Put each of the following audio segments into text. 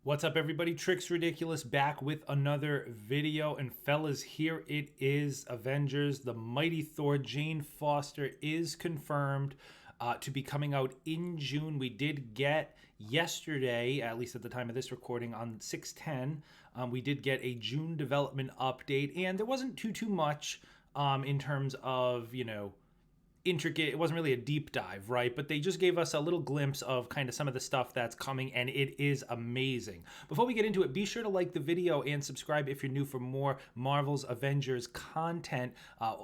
What's up, everybody? Tricks Ridiculous back with another video. And fellas, here it is, Avengers. The mighty Thor, Jane Foster, is confirmed to be coming out in June. We did get yesterday, at least at the time of this recording, on 6/10, we did get a June development update. And there wasn't too much in terms of, intricate. It wasn't really a deep dive, right? But they just gave us a little glimpse of kind of some of the stuff that's coming, and it is amazing. Before we get into it, be sure to like the video and subscribe if you're new for more Marvel's Avengers content.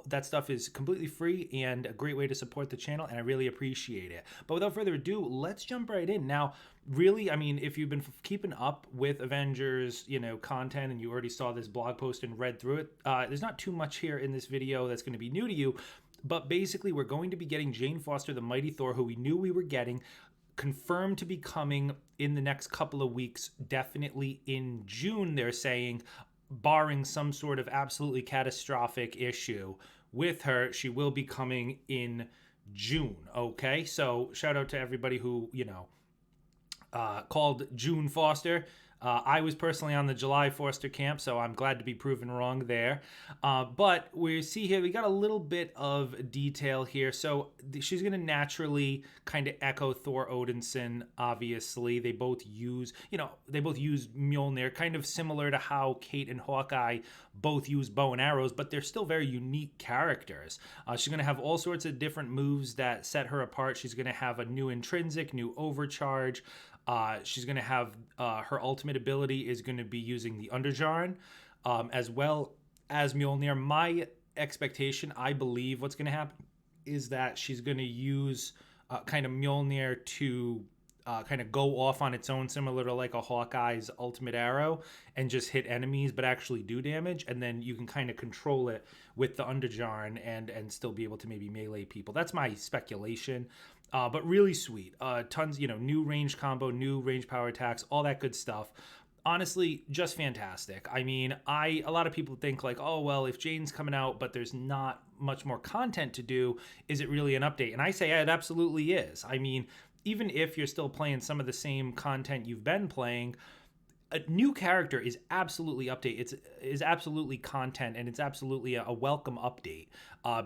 That stuff is completely free and a great way to support the channel, and I really appreciate it. But without further ado, let's jump right in. Now, really, I mean, if you've been keeping up with Avengers, content, and you already saw this blog post and read through it, there's not too much here in this video that's going to be new to you. But basically, we're going to be getting Jane Foster, the Mighty Thor, who we knew we were getting, confirmed to be coming in the next couple of weeks, definitely in June, they're saying, barring some sort of absolutely catastrophic issue with her. She will be coming in June, okay? So shout out to everybody who, called June Foster. I was personally on the July Foster camp, so I'm glad to be proven wrong there. But we see here, we got a little bit of detail here. So she's going to naturally kind of echo Thor Odinson, obviously. They both use Mjolnir, kind of similar to how Kate and Hawkeye both use bow and arrows, but they're still very unique characters. She's going to have all sorts of different moves that set her apart. She's going to have a new intrinsic, new overcharge. She's going to have her ultimate ability is going to be using the Underjarn, as well as Mjolnir. My expectation, I believe what's going to happen is that she's going to use kind of Mjolnir to kind of go off on its own, similar to like a Hawkeye's ultimate arrow, and just hit enemies but actually do damage, and then you can kind of control it with the Underjarn and still be able to maybe melee people. That's my speculation. But really sweet. Tons, new range combo, new range power attacks, all that good stuff. Honestly, just fantastic. I mean, a lot of people think like, oh, well, if Jane's coming out, but there's not much more content to do, is it really an update? And I say it absolutely is. I mean, even if you're still playing some of the same content you've been playing, a new character is absolutely update. Is absolutely content, and it's absolutely a welcome update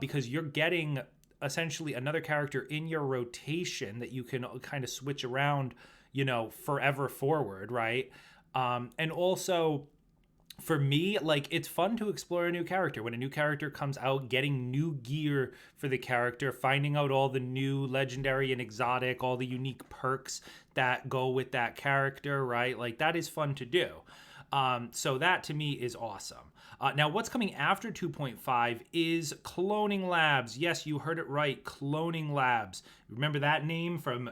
because you're getting essentially another character in your rotation that you can kind of switch around, forever forward, right? And also, for me, like, it's fun to explore a new character. When a new character comes out, getting new gear for the character, finding out all the new legendary and exotic, all the unique perks that go with that character, right? Like, that is fun to do. So that to me is awesome. Now, what's coming after 2.5 is Cloning Labs. Yes, you heard it right, Cloning Labs. Remember that name from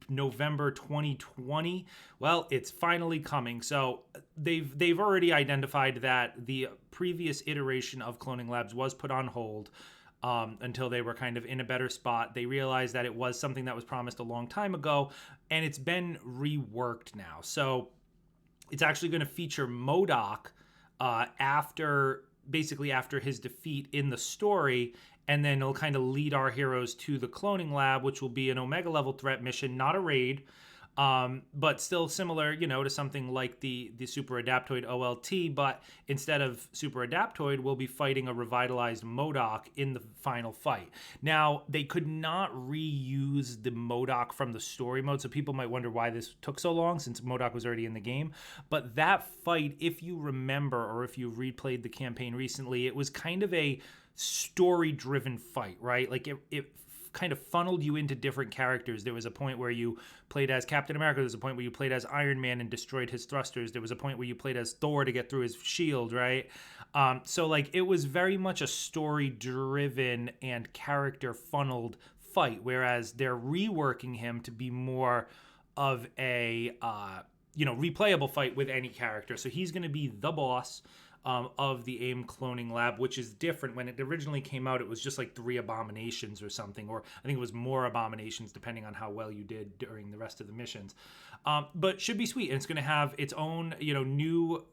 November 2020? Well, it's finally coming. So they've already identified that the previous iteration of Cloning Labs was put on hold until they were kind of in a better spot. They realized that it was something that was promised a long time ago, and it's been reworked now. So it's actually going to feature MODOK after his defeat in the story, and then it'll kind of lead our heroes to the Cloning Lab, which will be an Omega level threat mission, not a raid, but still similar, to something like the Super Adaptoid OLT, but instead of Super Adaptoid, we'll be fighting a revitalized MODOK in the final fight. Now, they could not reuse the MODOK from the story mode, so people might wonder why this took so long, since MODOK was already in the game. But that fight, if you remember, or if you replayed the campaign recently, it was kind of a story-driven fight, right? Like, it kind of funneled you into different characters. There was a point where you played as Captain America. There was a point where you played as Iron Man and destroyed his thrusters. There was a point where you played as Thor to get through his shield, right? So like, it was very much a story-driven and character-funneled fight, whereas they're reworking him to be more of a replayable fight with any character. So he's going to be the boss of the AIM Cloning Lab, which is different. When it originally came out, it was just like 3 abominations or something, or I think it was more abominations depending on how well you did during the rest of the missions. But should be sweet, and it's going to have its own, new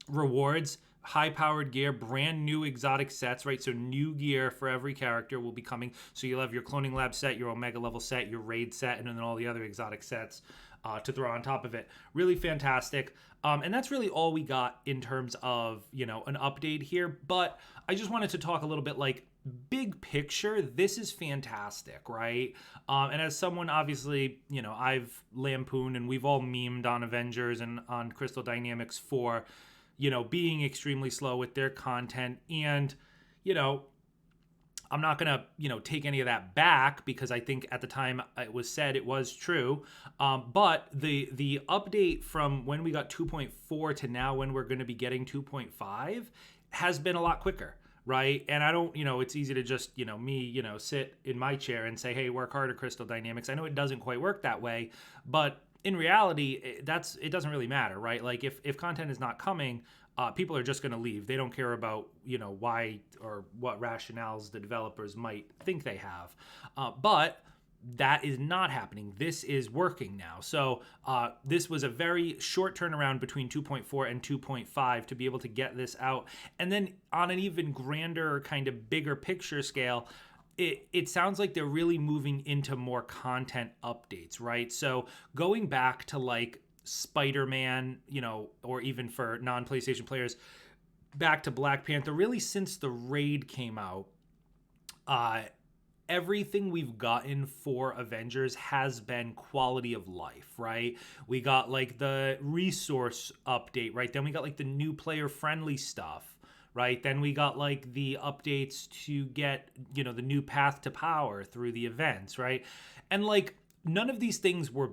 rewards, high-powered gear, brand new exotic sets, right? So new gear for every character will be coming. So you'll have your Cloning Lab set, your Omega level set, your Raid set, and then all the other exotic sets. to throw on top of it. Really fantastic. And that's really all we got in terms of, an update here. But I just wanted to talk a little bit like big picture. This is fantastic, right? And as someone, obviously, I've lampooned and we've all memed on Avengers and on Crystal Dynamics for, being extremely slow with their content. And, I'm not going to, take any of that back because I think at the time it was said it was true. But the update from when we got 2.4 to now when we're going to be getting 2.5 has been a lot quicker, right? And I don't, it's easy to just, me, sit in my chair and say, hey, work harder, Crystal Dynamics. I know it doesn't quite work that way, but in reality, it doesn't really matter, right? Like if content is not coming, people are just going to leave. They don't care about, why or what rationales the developers might think they have. But that is not happening. This is working now. So this was a very short turnaround between 2.4 and 2.5 to be able to get this out. And then on an even grander, kind of bigger picture scale, it sounds like they're really moving into more content updates, right? So going back to like Spider-Man, or even for non-PlayStation players, back to Black Panther, really since the Raid came out, everything we've gotten for Avengers has been quality of life, right? We got like the resource update, right? Then we got like the new player-friendly stuff, right? Then we got like the updates to get, the new path to power through the events, right? And like none of these things were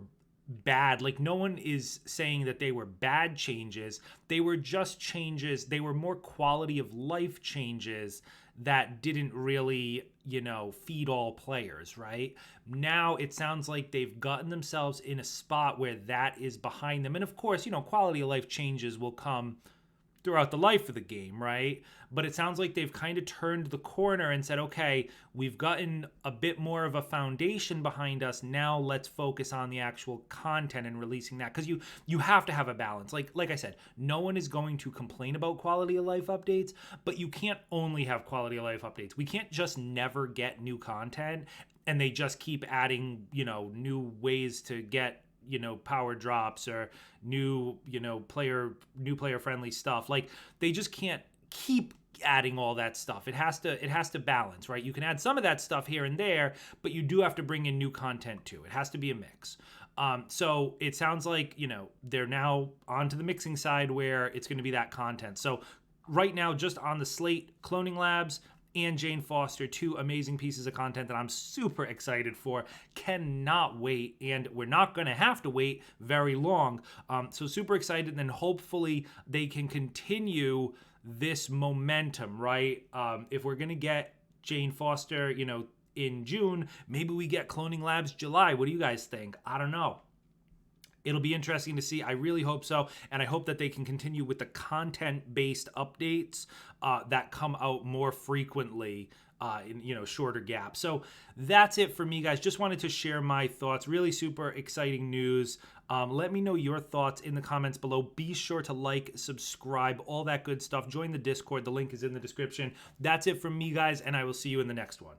bad. Like no one is saying that they were bad changes. They were just changes. They were more quality of life changes that didn't really, feed all players, right? Now it sounds like they've gotten themselves in a spot where that is behind them. And of course, quality of life changes will come throughout the life of the game, right? But it sounds like they've kind of turned the corner and said, okay, we've gotten a bit more of a foundation behind us. Now let's focus on the actual content and releasing that. Because you have to have a balance. Like I said, no one is going to complain about quality of life updates, but you can't only have quality of life updates. We can't just never get new content and they just keep adding, new ways to get power drops or new player friendly stuff. Like they just can't keep adding all that stuff. It has to balance, right? You can add some of that stuff here and there, but you do have to bring in new content too. It has to be a mix. So it sounds like they're now onto the mixing side where it's going to be that content. So right now, just on the slate, Cloning Labs and Jane Foster, two amazing pieces of content that I'm super excited for. Cannot wait, and we're not going to have to wait very long. So super excited, and then hopefully they can continue this momentum, right? If we're going to get Jane Foster, in June, maybe we get Cloning Labs July. What do you guys think? I don't know. It'll be interesting to see. I really hope so. And I hope that they can continue with the content-based updates that come out more frequently in shorter gaps. So that's it for me, guys. Just wanted to share my thoughts. Really super exciting news. Let me know your thoughts in the comments below. Be sure to like, subscribe, all that good stuff. Join the Discord. The link is in the description. That's it from me, guys, and I will see you in the next one.